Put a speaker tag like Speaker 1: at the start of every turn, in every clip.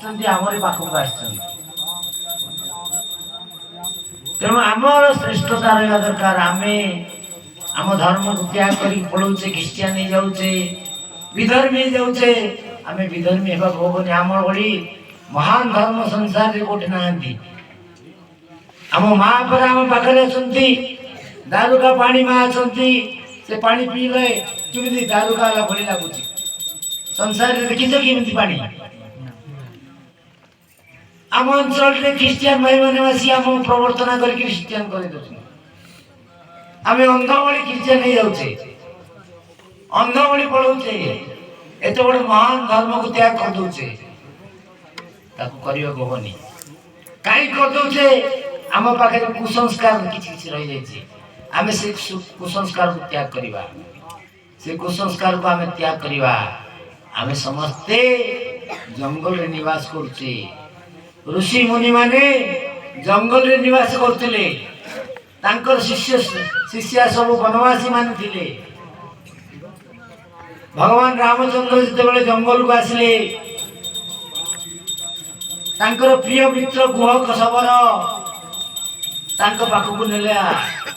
Speaker 1: आमरी पाखक तेणु आमर श्रेष्ठता रहा दरकार आम आम धर्म को त्याग कर पलाऊे ख्रीस्टियान हो जाऊे विधर्मी हो जाऊे आम विधर्मी होगा होबनी आम भली महान धर्म संसार रे कोटे ना आम माँ पर आम पाखे अच्छा दारुका पानी माँ अच्छा से पानी पीले किमी दारुका भली लगुच संसार देखीच कि पानी आम अंचल ख्रीस्टियान भाई मैंने आसी आम प्रवर्तना कर ख्रीस्टियान कर आम अंध भाई ख्रीस्टियान हो जाऊे अंध भाई पढ़ाऊे एत बड़े महान धर्म को त्याग कर दौचे करनी कहीं करदे आम पाखे कुसंस्कार किसी रही जाइए आम से कुसंस्कार को त्याग करवा से कुसंस्कार को आम त्याग करवा आम समस्ते जंगल रे निवास करुचे ऋषि मुनि माने जंगल रे निवास करते शिष्य शिष्या सब वनवासी मान थिले भगवान रामचंद्र जिते जंगल को आसिले तांकर प्रिय मित्र गुहक शबर पाखक नेले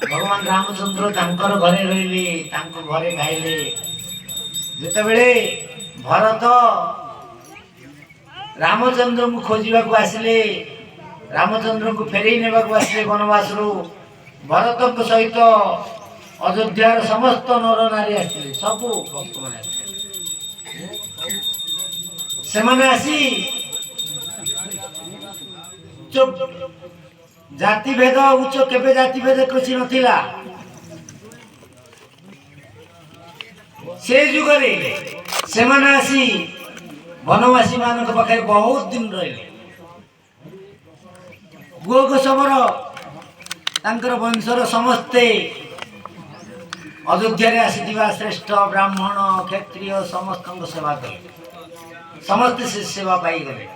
Speaker 1: भगवान रामचंद्र तांकर घरे रहिले घरे खाइले जिते भरत रामचंद्र को खोजा आसिले रामचंद्र को फेरई ने आसिले वनवास भरत सहित अयोध्यार समस्त नर नारी आसिले सबू भक्त मैंने आसी जाति भेद उच्च केबे जाति भेद किसी नथिला से जुगरे से माने आसी वनवासी मान पाखे बहुत दिन रहिले गोग समर तांकर वंशर समस्ते अयोध्या आसीथिबा श्रेष्ठ ब्राह्मण क्षत्रिय समस्त सेवा कले समस्ते से सेवा पाई गले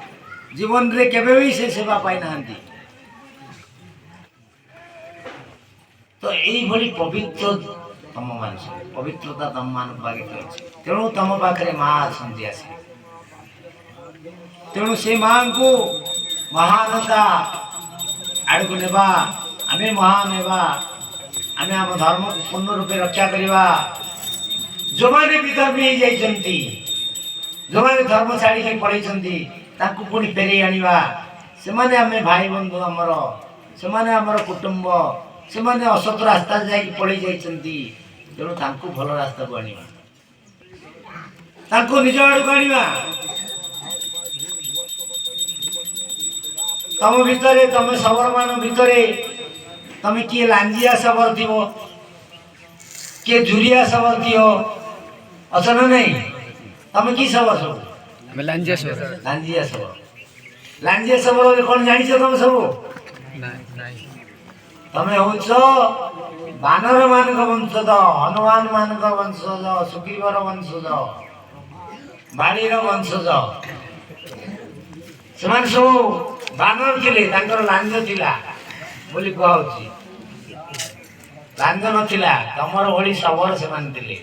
Speaker 1: जीवन रे केबे भी से सेवा पाई नांती तो यही भली पवित्र तम मान पवित्रता तम मान पागे तेणु तम पाखे माँ आसती आसे तेणु से माँ को महानता आड़ को नेबा आमे महान हेबा आमे आम धर्म को पूर्ण रूपे रक्षा करवा जो माने विधर्मी हो जाइछंती जो माने धर्म छाड़ी के पढ़ाई ताकू पुणी फेरे आनिबा से माने आमे भाई बंधु आमर से माने आमर कुटुंब से माने असत रास्ता जाई पढ़ाई जाइछंती तेणु तांकू भल रास्ता को आनिबा तांकू निज आड़ को आनिबा तम भितर तम सबर मान भितर तम किए लांजिया सबर थी किए झुरिया सबर थी अच्छा ना नहीं तम कि सबर सब लांजिया सबर कौन जानी तुम सब तमें हूँ बानर मान वंशज हनुमान मान वंशज सुग्रीवर वंशज बाणीर वंशज से सब बानर थिले लांज थिला बोली कहउछि लांज नथिला तमर भली सबल से मान थिले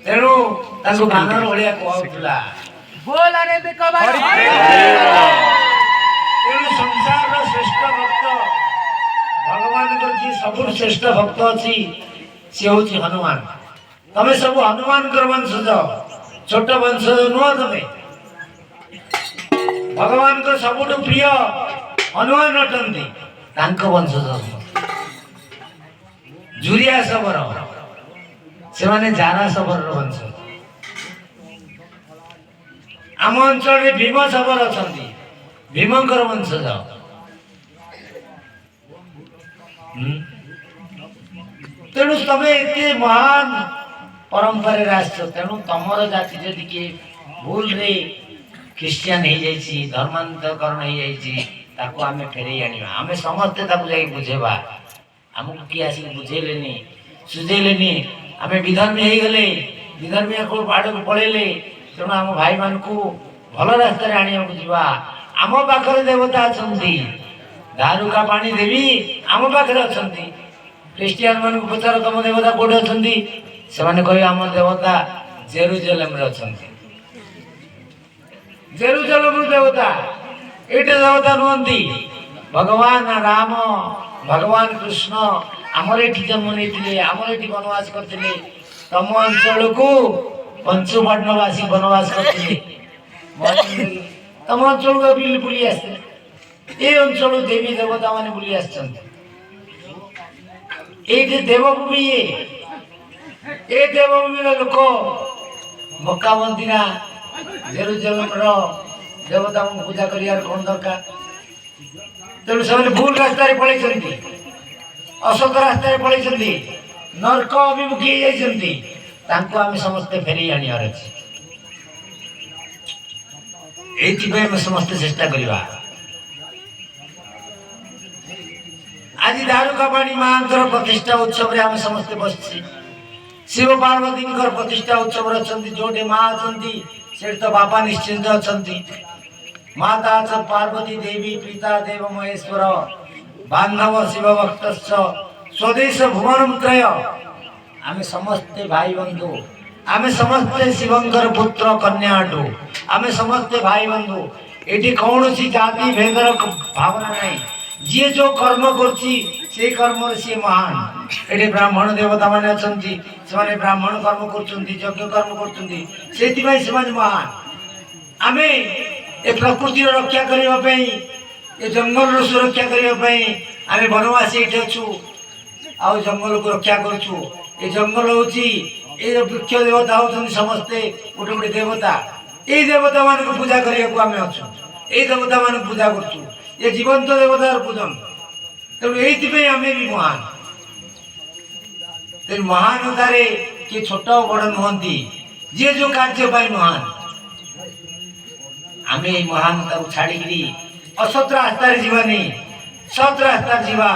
Speaker 1: तेणु तांको बानर भलिया कहउथिला बोल अरे देखो भाई तेणु संसार रो श्रेष्ठ भक्त भगवान को जी सबु श्रेष्ठ भक्त अछि से होछि हनुमान तमे सब हनुमान कर वंशज छोट वंशज नुह तमे भगवान को सबुठ प्रिय हनुमान अटंती वंशज झुरिया सबर से माने जारा सबर वंश आम अंचल भीम सबर अच्छा भीमकर वंशज तेणु तमें एत महान परंपरा आस तेणु तमर जाति जदि किए भूल रे ख्रीस्टियान हो जाइए धर्मांतरण हो जाए आम फेर आने समस्ते बुझेबा आमको किए आसिक बुझेले सुझेले आम विधर्मी हो गले विधर्मी को आड़ को पलैले तेणु आम भाई मान को भल रास्त आने जावा आम पाखे देवता अच्छा दारुका पानी देवी आम पाखे अच्छा ख्रीस्टियान मान पचार तुम देवता कौटे अच्छा से कह आम देवता जेरूजेलम अच्छा जेरुसलेम देवता ये देवता नुहति भगवान राम भगवान कृष्ण आमर ये जन्म नहीं आमर ये वनवास करते तम अंचल को पंचुपाण्डवासी वनवास करते तम अंचल को बुली आसते ये अंचल देवी देवता मान बुली आसते देवभूमि ये देवभूमि लोक मक्का मंदिरा जेरुसलेम देवता को पूजा कर कौन दरकार तेणु से भूल रास्ता पलैंती असत रास्ता पलैंती नर्क अभिमुखी आम समस्ते फेरी आनियार अच्छे ये समस्ते चेष्टा करवा आज दारुकापाणी माँ प्रतिष्ठा उत्सव रे आम समस्ते बस शिव पार्वती प्रतिष्ठा उत्सव अच्छा जोटे माँ अच्छा तो बापा निश्चिंत अच्छा माता पार्वती देवी पिता देव महेश्वर बांधव शिव भक्त स्वदेश भुवन त्रय आम समस्ते भाई बंधु आम समस्ते शिवंकर पुत्र कन्या अटू आम समस्ते भाई बंधु ये कौन सी जाति भेदर भावना नहीं जी जो कर्म कर कर्म सी महान ये ब्राह्मण देवता मान अच्छा से ब्राह्मण कर्म कर कर्म कर महान आम ये प्रकृति रक्षा करने ये जंगल सुरक्षा करने आम वनवासी ये अच्छु आ जंगल को रक्षा करुँ ये जंगल हूँ ये वृक्ष देवता होती समस्ते गोटे गोटे देवता ये देवता मान को पूजा करने को आम अच्छु ये देवता मान पूजा करुँ ये जीवंत देवता पूजन तेणु ये आम भी महान तेणु महानतार किए छोट बड़ नुहति जी जो कार्य महान आम महानता को छाड़ी असत रास्तार जीवानी सत रास्तार जीवा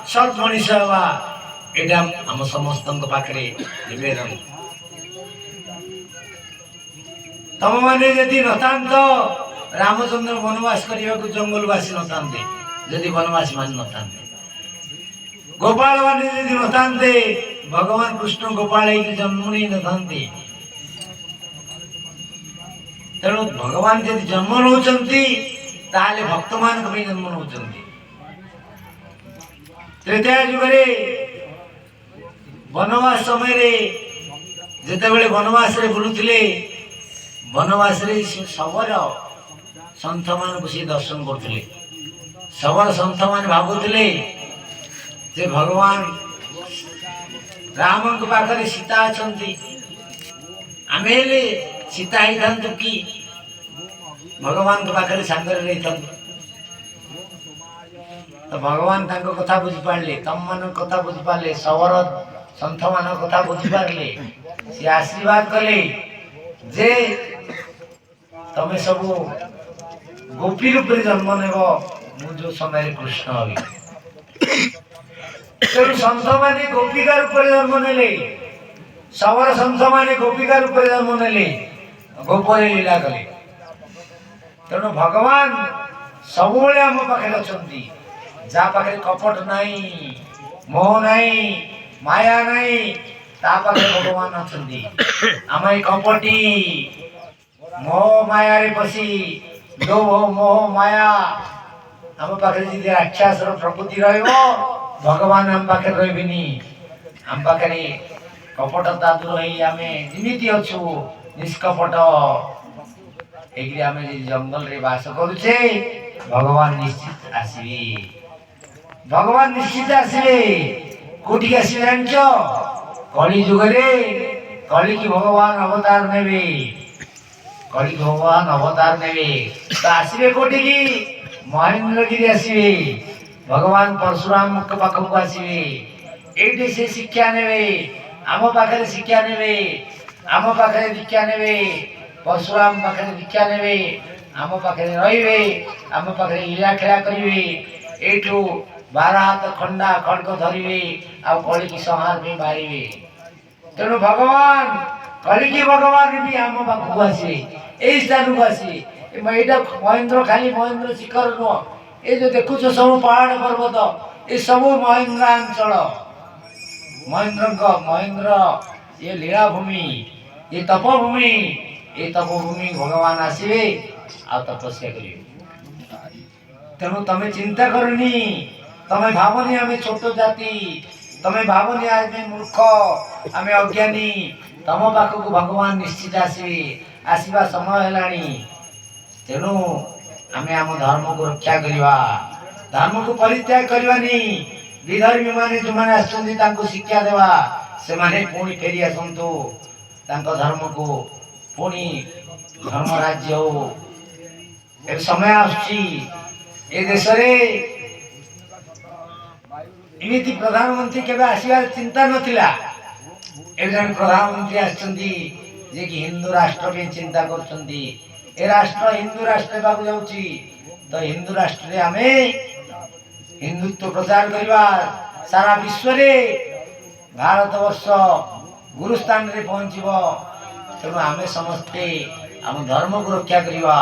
Speaker 1: सत मनीष हवा यहाँ आम समस्त पाखे निवेदन तम मैंने यदि नता रामचंद्र वनवास करने को जंगल आसी नतांते जदि वनवासी मान नतांते गोपाल माने यदि नतांते भगवान कृष्ण गोपाल जन्म नहीं नतांते तेणु भगवान जदि जन्म नौचंती ताले भक्त मान जन्म नौचंती त्रेता जुगे वनवास समय जिते बड़े वनवास रे बुलुथिले वनवास रे सबल संत मान को सी दर्शन करते सबल संत मान भावुले जे भगवान राम को पाखे सीता अच्छा आम सीता ही था कि भगवान के पाखे सांगर रही तो भगवान कथा बुझिपारे तम मान कथा बुझिपारे सबल संत मान कथा बुझिपारे सी आशीर्वाद कले जे तमें सबू गोपी रूप जन्म नेब मु समय कृष्ण हबी तेणु सन्थ माने गोपिका रूप जन्म नेले सबल सन्थ माने गोपिका रूप जन्म नेले गोपरे लीला कले तेणु भगवान सब आम पाखे अच्छा जहाँ पाखे कपट नाई मोह नाई माया नाई ता पाखे भगवान अच्छा आम कपटी मोह माया रे पसी लोभ मोह माया आम पाखे जी राक्षस प्रकृति भगवान आम पाखे रही आम पाखे कपटता दूर आम जमी अच्छु निष्कपट एक आम जंगल रे बास करुचे भगवान निश्चित आसवे भगवान निश्चित आसवे कोटि आसवे जान कलि जुगे कलि की भगवान अवतार ने कलि भगवान अवतार ने तो आसवे कोटि की महेंद्रगिरी आसवे भगवान परशुराम पाखक आसवे ये से शिक्षा ने आम पाखे शिक्षा ने आम पाखे दीक्षा ने परशुराम पाखे दीक्षा ने आम पाखे रे आम पाखे लीला खेला करेंगे एठू 12 हाथ खंडा खड़ग धरवे आ कलि की संहार भी मारे तेणु भगवान कलि की भगवान भी आम पाखक आसवे यही स्थान को आसवे यहाँ महेंद्र खाली महेंद्र शिखर नुह ये जो देखुच सब पहाड़ पर्वत ये सब महेंद्रांचल महेंद्र ये लीला भूमि ये तपोभूमि भगवान आसवे ଆଉ ତପସ୍ୟା କରିବେ। ତେଣୁ ତମେ ଚିନ୍ତା କରନି, ତମେ ଭାବନି ଆମେ ଛୋଟ ଜାତି, ତମେ ଭାବନି ଆମେ ମୂର୍ଖ, ଆମେ ଅଜ୍ଞାନୀ। ତମ ପାଖକୁ ଭଗବାନ ନିଶ୍ଚିତ ଆସିବେ, ଆସିବା ସମୟ ହେଲାଣି। ତେଣୁ ଆମେ ଆମ ଧର୍ମକୁ ରକ୍ଷା କରିବା, ଧର୍ମକୁ ପରିତ୍ୟାଗ କରିବାନି। ବିଧର୍ମୀ ମାନେ ଯେଉଁମାନେ ଆସୁଛନ୍ତି ତାଙ୍କୁ ଶିକ୍ଷା ଦେବା, ସେମାନେ ପୁଣି ଫେରି ଆସନ୍ତୁ ତାଙ୍କ ଧର୍ମକୁ, ପୁଣି ଧର୍ମ ରାଜ୍ୟ ହଉ। ଏବେ ସମୟ ଆସୁଛି ଏ ଦେଶରେ ଏମିତି ପ୍ରଧାନମନ୍ତ୍ରୀ କେବେ ଆସିବାର ଚିନ୍ତା ନଥିଲା। ଏବେ ଜଣେ ପ୍ରଧାନମନ୍ତ୍ରୀ ଆସିଛନ୍ତି ଯିଏକି ହିନ୍ଦୁ ରାଷ୍ଟ୍ର ପାଇଁ ଚିନ୍ତା କରୁଛନ୍ତି। ଏ ରାଷ୍ଟ୍ର ହିନ୍ଦୁ ରାଷ୍ଟ୍ର ହେବାକୁ ଯାଉଛି, ତ ହିନ୍ଦୁ ରାଷ୍ଟ୍ରରେ ଆମେ ହିନ୍ଦୁତ୍ୱ ପ୍ରଚାର କରିବା। ସାରା ବିଶ୍ୱରେ ଭାରତବର୍ଷ ଗୁରୁସ୍ଥାନରେ ପହଞ୍ଚିବ। ତେଣୁ ଆମେ ସମସ୍ତେ ଆମ ଧର୍ମକୁ ରକ୍ଷା କରିବା।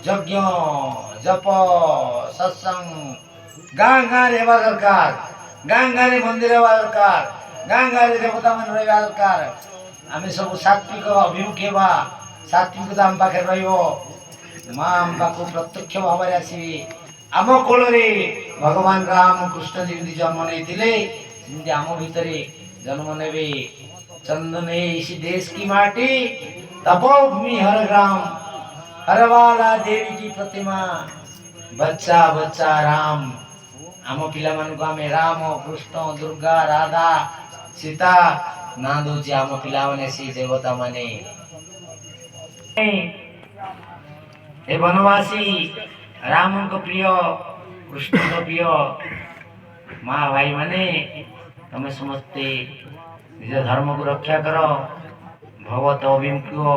Speaker 1: ଯଜ୍ଞ ଜପ ସତ୍ସଙ୍ଗ ଗାଁ ଗାଁରେ ହେବା ଦରକାର, ଗାଁ ଗାଁରେ ମନ୍ଦିର ହେବା ଦରକାର, ଗାଁ ଗାଁରେ ଦେବତାମାନେ ରହିବା ଦରକାର। ଆମେ ସବୁ ସାତ୍ବିକ ଅଭିମୁଖୀ ହେବା, ସାତ୍ବିକତା ଆମ ପାଖରେ ରହିବ। ମା ଆମ ପାଖକୁ ପ୍ରତ୍ୟକ୍ଷ ଭାବରେ ଆସିବେ। ଆମ କୋଳରେ ଭଗବାନ ରାମ କୃଷ୍ଣ ଯେମିତି ଜନ୍ମ ନେଇଥିଲେ, ସେମିତି ଆମ ଭିତରେ ଜନ୍ମ ନେବେ। चंदन इस देश की माटी, तपोभूमि हर ग्राम, हरवाला देवी की प्रतिमा, बच्चा बच्चा राम। आम पिला मानक आमे राम कृष्ण दुर्गा राधा सीता ना दूचे। आम पिला माने सी देवता माने ए वनवासी राम को प्रिय कृष्ण को प्रिय माँ भाई माने तमे समस्ते निज धर्म को रक्षा कर, भगवत अभिमुखी हो।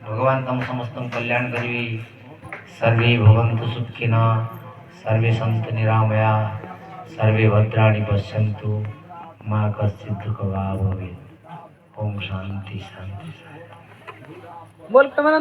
Speaker 1: भगवान तुम समस्त कल्याण करी। सर्वे भवन्तु सुखिनः, सर्वे सन्तु निरामया, सर्वे भद्राणि पश्यन्तु, मा कश्चित् दुःखभाग् भवेत्। ओम शांति शांति शांति।
Speaker 2: बोल कमल